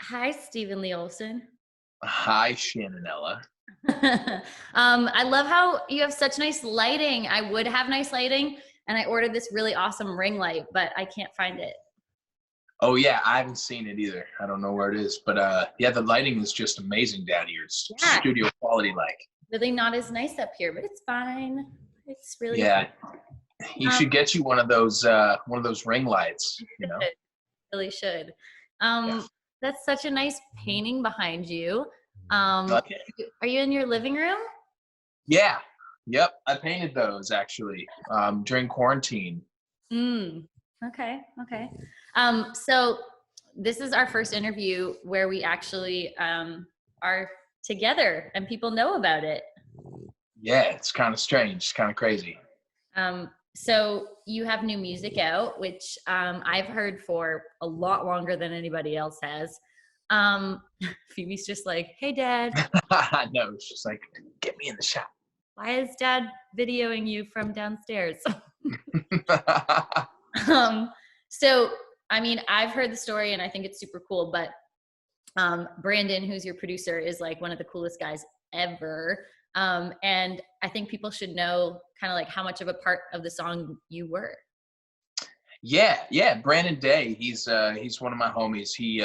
Hi, Steven Lee Olsen. Hi, Shannon Ella. I love how you have such nice lighting. I would have nice lighting, and I ordered this really awesome ring light, but I can't find it. Oh yeah, I haven't seen it either. I don't know where it is, but yeah, the lighting is just amazing down here. It's Yeah, studio quality, like. really not as nice up here, but it's fine. It's really Yeah, he um, should get you one of those ring lights. You know. should, really should. Yeah. That's such a nice painting behind you. Okay. Are you in your living room? Yeah. Yep. I painted those actually during quarantine. Mm, okay, okay. So this is our first interview where we actually are together and people know about it. Yeah, it's kind of strange. It's kind of crazy. So you have new music out, which I've heard for a lot longer than anybody else has. Um, Phoebe's just like, hey, Dad, No, it's just like get me in the shot. why is Dad videoing you from downstairs? um, so, I mean, I've heard the story and I think it's super cool, but Brandon, who's your producer, is like one of the coolest guys ever. And I think people should know kind of like how much of a part of the song you were. Yeah. Brandon Day. He's one of my homies. He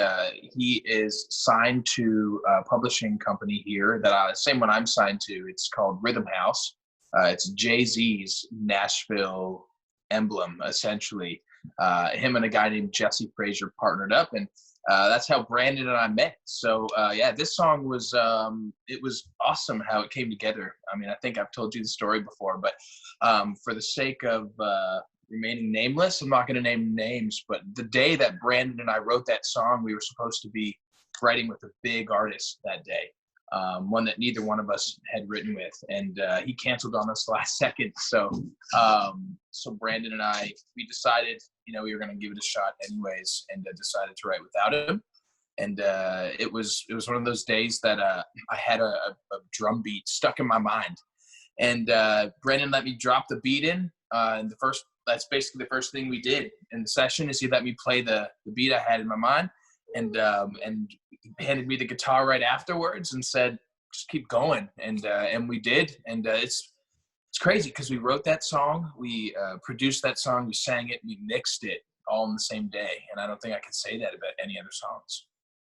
is signed to a publishing company here that same one I'm signed to. It's called Rhythm House. It's Jay-Z's Nashville emblem, essentially. Him and a guy named Jesse Frazier partnered up, and that's how Brandon and I met. So yeah, this song was it was awesome how it came together. I mean, I think I've told you the story before, but for the sake of remaining nameless, I'm not going to name names, but the day that Brandon and I wrote that song, we were supposed to be writing with a big artist that day, one that neither one of us had written with, and he canceled on us last second. So Brandon and I, we decided, we were going to give it a shot anyways, and decided to write without him. And it was one of those days that I had a drum beat stuck in my mind, and Brandon let me drop the beat in, and that's basically the first thing we did in the session is he let me play the beat I had in my mind, and he handed me the guitar right afterwards and said, just keep going. And we did. And it's crazy because we wrote that song, we produced that song, we sang it, we mixed it all in the same day. And I don't think I could say that about any other songs.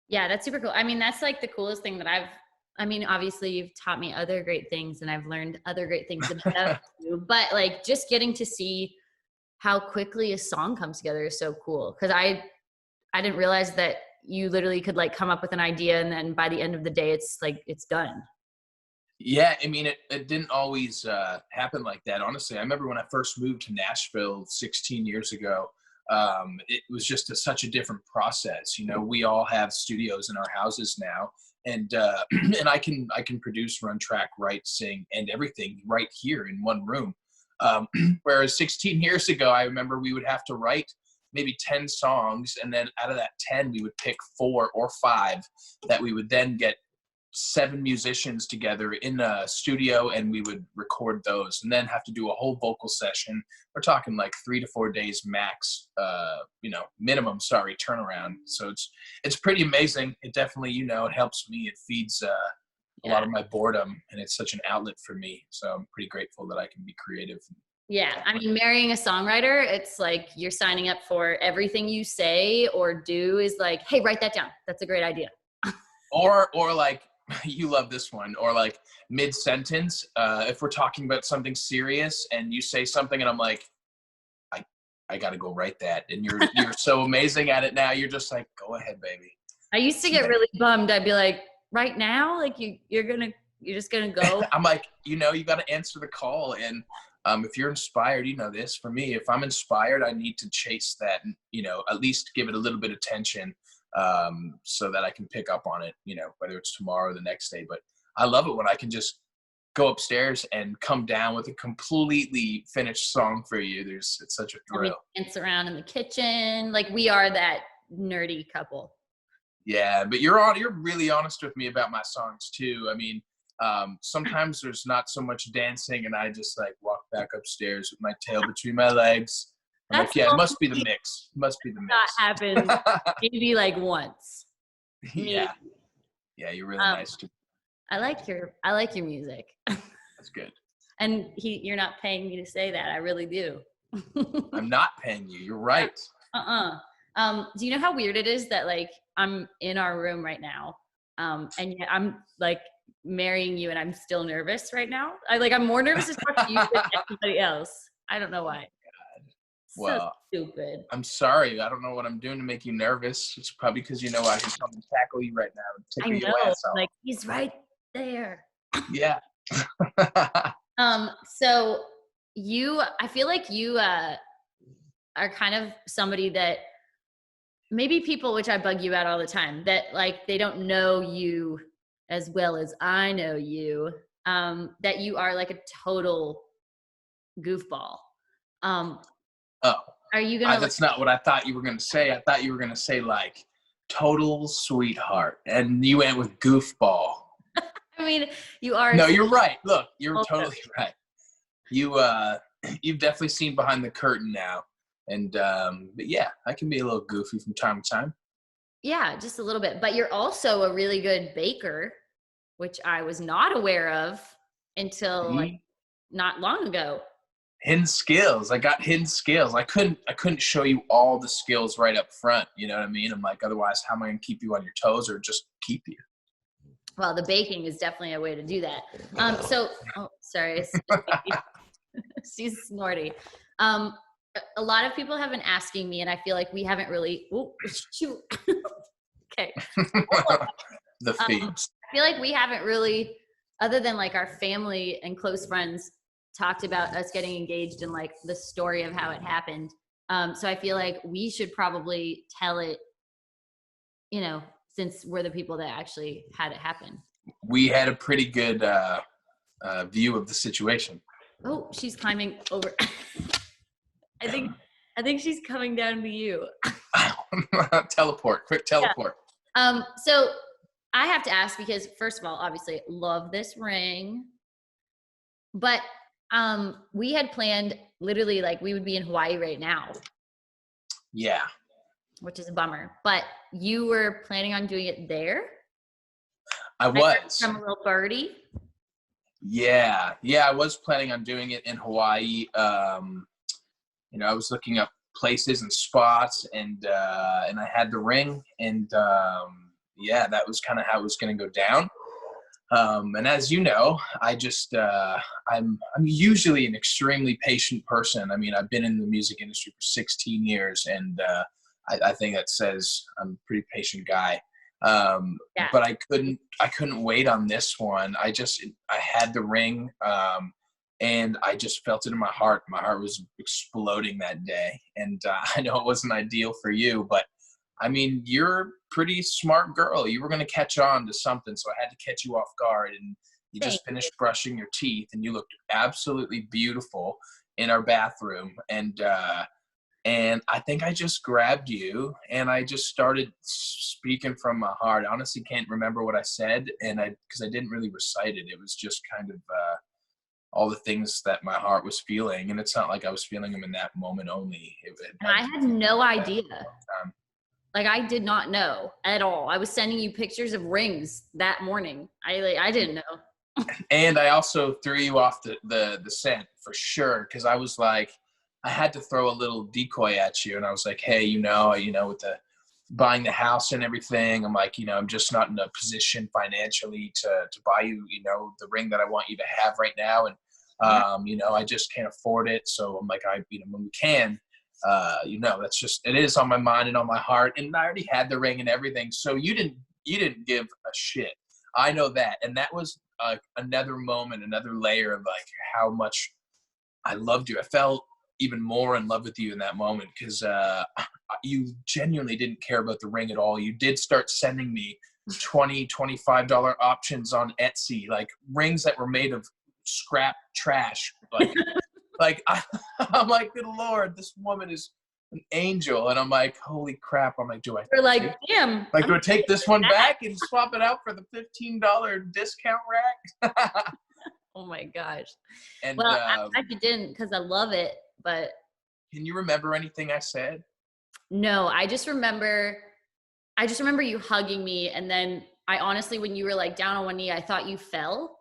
Yeah, that's super cool. I mean, that's like the coolest thing that I mean, obviously you've taught me other great things and I've learned other great things about you, but like just getting to see how quickly a song comes together is so cool. Cause I didn't realize that you literally could like come up with an idea and then by the end of the day, it's like, it's done. Yeah, I mean, it didn't always happen like that. Honestly, I remember when I first moved to Nashville 16 years ago. It was just such a different process. We all have studios in our houses now, and and I can produce, run track, write, sing, and everything right here in one room. Whereas 16 years ago, I remember we would have to write maybe 10 songs, and then out of that 10, we would pick 4 or 5 that we would then get 7 musicians together in a studio, and we would record those and then have to do a whole vocal session. We're talking like 3 to 4 days max, minimum, sorry, turnaround. So it's pretty amazing. It definitely, it helps me. It feeds a lot Yeah. of my boredom, and it's such an outlet for me. So I'm pretty grateful that I can be creative. Yeah. I mean, marrying a songwriter, it's like you're signing up for everything you say or do is like, hey, write that down. That's a great idea. Or like, you love this one, or like mid sentence, if we're talking about something serious and you say something and I'm like, I gotta go write that, and you're so amazing at it now, you're just like, go ahead, baby. I used to get really bummed. I'd be like, right now, like you're just gonna go. I'm like, you got to answer the call. And if you're inspired, this for me, if I'm inspired, I need to chase that, and at least give it a little bit of attention, so that I can pick up on it, whether it's tomorrow or the next day. But I love it when I can just go upstairs and come down with a completely finished song for you. It's such a And we thrill. dance around in the kitchen. Like we are that nerdy couple. Yeah, but you're really honest with me about my songs too. I mean, sometimes there's not so much dancing, and I just like walk back upstairs with my tail between my legs. I'm That's like, yeah, it must be the only mix. It must be the not mix. happened maybe like once. Me. Yeah. Yeah, you're really nice to. I like your music. That's good. And you're not paying me to say that. I really do. I'm not paying you. You're right. Do you know how weird it is that like I'm in our room right now, and yet I'm like marrying you, and I'm still nervous right now. I'm more nervous to talk to you than anybody else. I don't know why. Well, so stupid. I'm sorry. I don't know what I'm doing to make you nervous. It's probably because you know I can come and tackle you right now and I tickle know. your ass off. Like he's right there. Yeah. So I feel like you are kind of somebody that maybe people, which I bug you about all the time, that like they don't know you as well as I know you, that you are like a total goofball. Are you gonna? That's not what I thought you were gonna say. I thought you were gonna say like total sweetheart, and you went with goofball. I mean, you are. No, you're right. Look, you're totally right. You've definitely seen behind the curtain now, and but yeah, I can be a little goofy from time to time. Yeah, just a little bit. But you're also a really good baker, which I was not aware of until like not long ago. Hidden skills. I got hidden skills. I couldn't show you all the skills right up front. You know what I mean? I'm like, otherwise, how am I gonna keep you on your toes or just keep you? Well, the baking is definitely a way to do that. Sorry. She's snorty. A lot of people have been asking me, and I feel like we haven't really. Oh, shoot. Okay. The thieves. I feel like we haven't really, other than like our family and close friends, talked about us getting engaged and like the story of how it happened. So I feel like we should probably tell it, since we're the people that actually had it happen. We had a pretty good view of the situation. Oh, she's climbing over. I think she's coming down to you. Quick teleport. Yeah. So I have to ask because first of all, obviously love this ring, but we had planned literally like we would be in Hawaii right now. Yeah. Which is a bummer, but you were planning on doing it there? I was. From a little birdie? Yeah, I was planning on doing it in Hawaii. I was looking up places and spots, and I had the ring, and that was kind of how it was going to go down. And as you know, I'm usually an extremely patient person. I mean, I've been in the music industry for 16 years, and I think that says I'm a pretty patient guy. But I couldn't wait on this one. I had the ring, and I just felt it in my heart. My heart was exploding that day. And I know it wasn't ideal for you, but I mean, you're a pretty smart girl. You were going to catch on to something, so I had to catch you off guard. And you just finished brushing your teeth, and you looked absolutely beautiful in our bathroom. And I think I just grabbed you, and I just started speaking from my heart. I honestly can't remember what I said, because I didn't really recite it. It was just kind of all the things that my heart was feeling, and it's not like I was feeling them in that moment only. And I had no idea. Like I did not know at all. I was sending you pictures of rings that morning. I didn't know. And I also threw you off the scent for sure, because I was like, I had to throw a little decoy at you, and I was like, hey, with the buying the house and everything, I'm like, I'm just not in a position financially to buy you, the ring that I want you to have right now, and I just can't afford it. So I'm like, when we can, that's just, it is on my mind and on my heart, and I already had the ring and everything. So you didn't give a shit. I know that, and that was another moment, another layer of like how much I loved you. I felt even more in love with you in that moment, because you genuinely didn't care about the ring at all. You did start sending me $25 options on Etsy, like rings that were made of scrap trash. I'm like, good Lord, this woman is an angel. And I'm like, holy crap. I'm like, do I take this one back and swap it out for the $15 discount rack? Oh my gosh. And well, I'm glad you didn't, because I love it. But can you remember anything I said? No, I just remember I just remember you hugging me, and then I honestly, when you were like down on one knee, I thought you fell.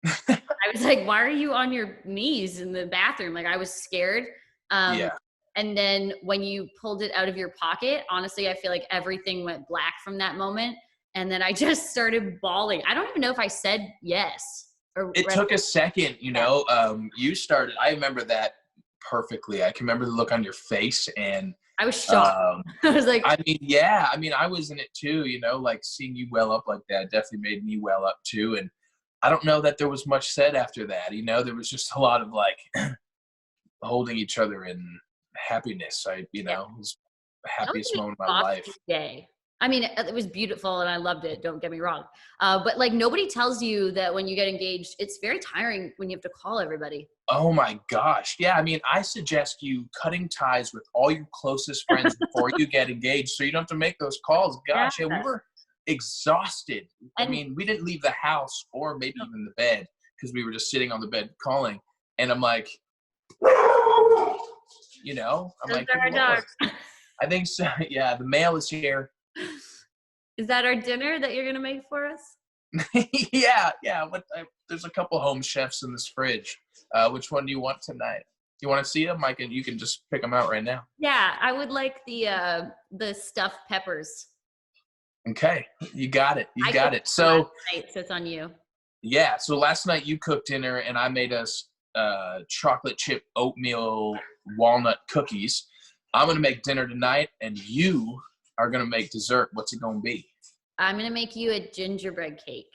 I was like, why are you on your knees in the bathroom? Like, I was scared. Um, Yeah. and then when you pulled it out of your pocket, honestly, I feel like everything went black from that moment. And then I just started bawling. I don't even know if I said yes or It took a second, yeah. you started, I remember that perfectly. I can remember the look on your face, and I was shocked. um, I was like, I mean, yeah, I mean, I was in it too, like seeing you well up like that definitely made me well up too. And I don't know that there was much said after that. There was just a lot of like holding each other in happiness. yeah. It was the That was happiest an moment of my exhausting life. day. I mean, it was beautiful and I loved it. Don't get me wrong. But like nobody tells you that when you get engaged, it's very tiring when you have to call everybody. Oh my gosh. Yeah, I mean, I suggest you cutting ties with all your closest friends before you get engaged so you don't have to make those calls. Yeah. Gosh, yeah, we were exhausted. I And mean, we didn't leave the house or maybe even the bed because we were just sitting on the bed calling. And I'm like, I'm those like, are good our Lord. dogs. I think so. Yeah, the mail is here. Is that our dinner that you're gonna make for us? Yeah, yeah. There's a couple home chefs in this fridge. Which one do you want tonight? You want to see them? You can just pick them out right now. Yeah, I would like the stuffed peppers. Okay, you got it. You I got cooked it. last So night, so it's on you. yeah, so last night you cooked dinner and I made us chocolate chip oatmeal walnut cookies. I'm gonna make dinner tonight, and you are gonna make dessert. What's it gonna be? I'm gonna make you a gingerbread cake.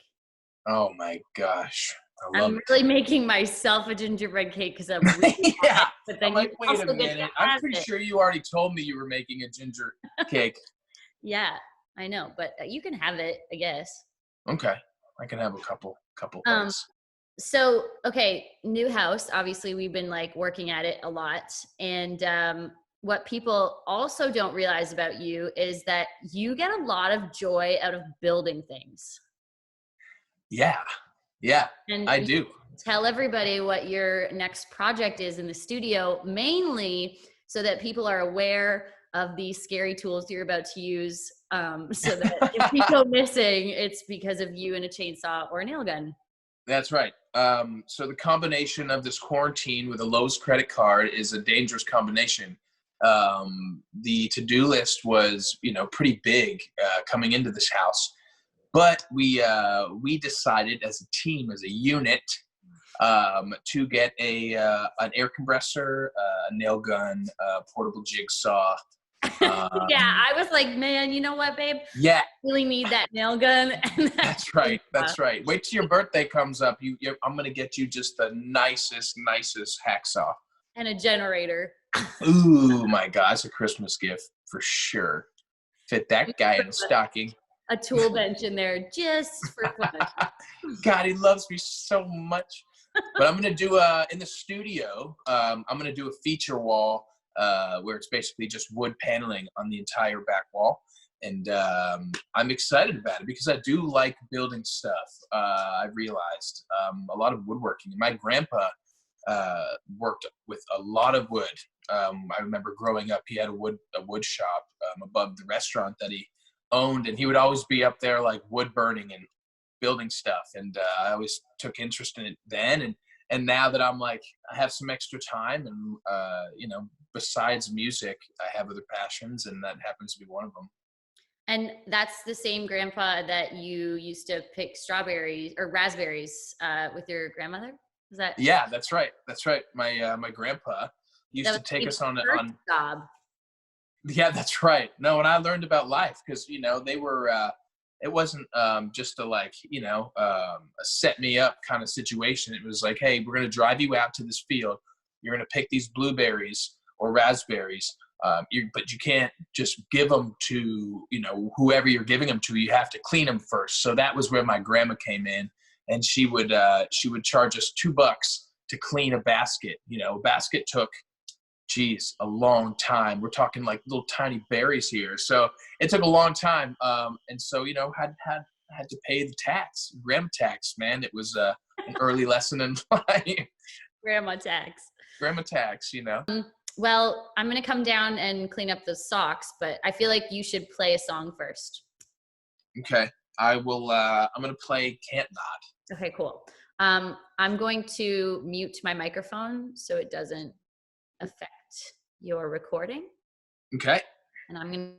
Oh my gosh, I love I'm it. really making myself a gingerbread cake because I'm really bad, Yeah, but I'm then you like, wait a also get to minute. I'm have pretty it. sure you already told me you were making a ginger cake. Yeah, I know, but you can have it, I guess. Okay, I can have a couple Um, bites. so okay, new house. Obviously, we've been like working at it a lot, and what people also don't realize about you is that you get a lot of joy out of building things. Yeah, yeah, And I you do. tell everybody what your next project is in the studio, mainly so that people are aware of these scary tools you're about to use. So that if we go missing, it's because of you and a chainsaw or a nail gun. That's right. So the combination of this quarantine with a Lowe's credit card is a dangerous combination. The to-do list was, pretty big coming into this house, but we decided as a team, as a unit, to get an air compressor, a nail gun, a portable jigsaw. Yeah, Um, I was like, man, you know what, babe? yeah, Really need that nail gun and that that's right. chainsaw That's right. Wait till your birthday comes up. I'm gonna get you just the nicest hacksaw. and a generator. Ooh, my God, it's a Christmas gift for sure. Fit that guy in the stocking. A tool bench in there just for fun. God, he loves me so much. But I'm gonna do in the studio. I'm gonna do a feature wall where it's basically just wood paneling on the entire back wall, and I'm excited about it because I do like building stuff. I've realized a lot of woodworking. My grandpa worked with a lot of wood. I remember growing up, he had a wood shop above the restaurant that he owned, and he would always be up there like wood burning and building stuff. And I always took interest in it then. And now that I'm like, I have some extra time, and besides music, I have other passions, and that happens to be one of them. And that's the same grandpa that you used to pick strawberries or raspberries with your grandmother? Is that Yeah, that's right. That's right. My grandpa used that to was take your us on first job? Yeah, that's right. No, and I learned about life because they were. It wasn't just a set me up kind of situation. It was like, hey, we're gonna drive you out to this field. You're gonna pick these blueberries or raspberries. But you can't just give them to whoever you're giving them to. You have to clean them first. So that was where my grandma came in, and she would charge us $2 to clean a basket. A basket took, geez, a long time. We're talking like little tiny berries here. So it took a long time. And so, had to pay the tax, grandma tax, man. It was an early lesson in life. Grandma tax. Grandma tax. Well, I'm going to come down and clean up those socks, but I feel like you should play a song first. Okay. I will, I'm going to play Can't Not. Okay, cool. I'm going to mute my microphone so it doesn't affect your recording. Okay. And I'm going to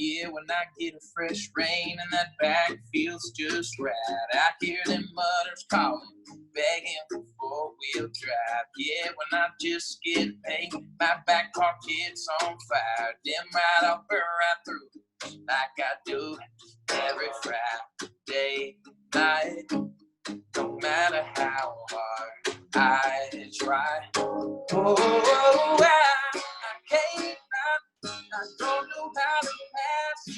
Yeah, when I get a fresh rain and that back feels just right, I hear them mutters calling, begging for four-wheel drive. Yeah, when I just get paid, my back pocket's on fire. Damn right, I'll burn right through like I do every Friday night. No matter how hard I try, I can't. I don't know how to pass it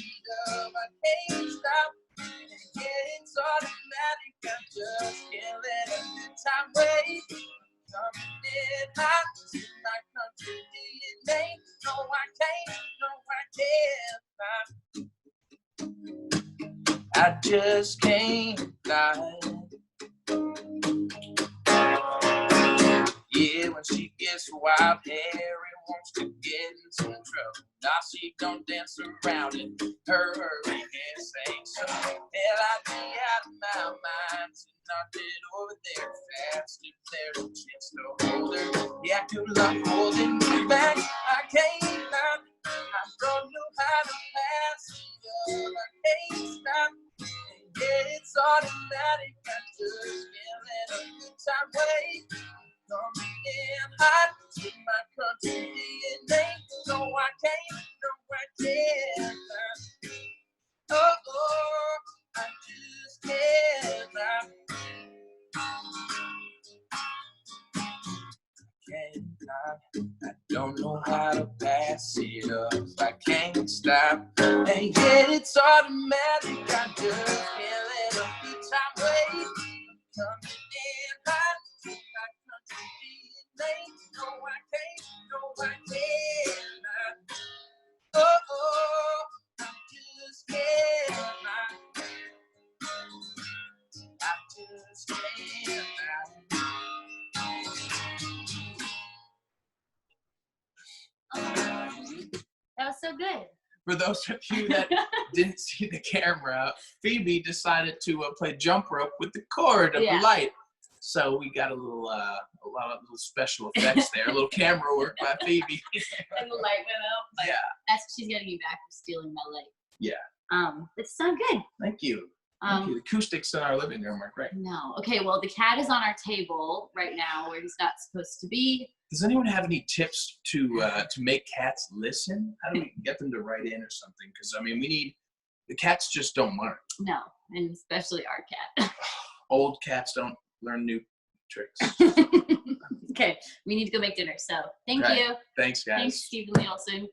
up. I can't stop. Yeah, it's automatic. I just can't let a good time wait. Coming in hot to my country DNA. No, I can't. I just can't lie. Yeah, when she gets wild hair and wants to get in some trouble, now she don't dance around it. Her can't sing, so hell, I'd be out of my mind to knock it over there fast if there's a chance to hold her. Yeah, good luck holding me back. I can't stop. I don't know how to pass it up. I can't stop. Yeah, it's automatic. I just can't let a good time wait. Coming in hot to my country DNA. No, I can't. Oh, I just cannot. I don't know how to pass it up. I can't stop. And yet it's automatic. I just can't let a good time wait. Coming in hot to my country DNA. No, I cannot. Oh, I just cannot. I just cannot. That was so good. For those of you that didn't see the camera, Phoebe decided to play jump rope with the cord of the light. So we got a lot of little special effects there, a little camera work by Phoebe. And the light went out. Like, yeah. That's she's getting me back for stealing my light. Yeah. It's so good. Thank you. Thank you. The acoustics in our living room are great. No. Okay, well, the cat is on our table right now where he's not supposed to be. Does anyone have any tips to make cats listen? How do we get them to write in or something? Because, I mean, the cats just don't learn. No, and especially our cat. Old cats don't learn new tricks. Okay, we need to go make dinner. So thank you. Thanks, guys. Thanks, Steven Lee Olsen.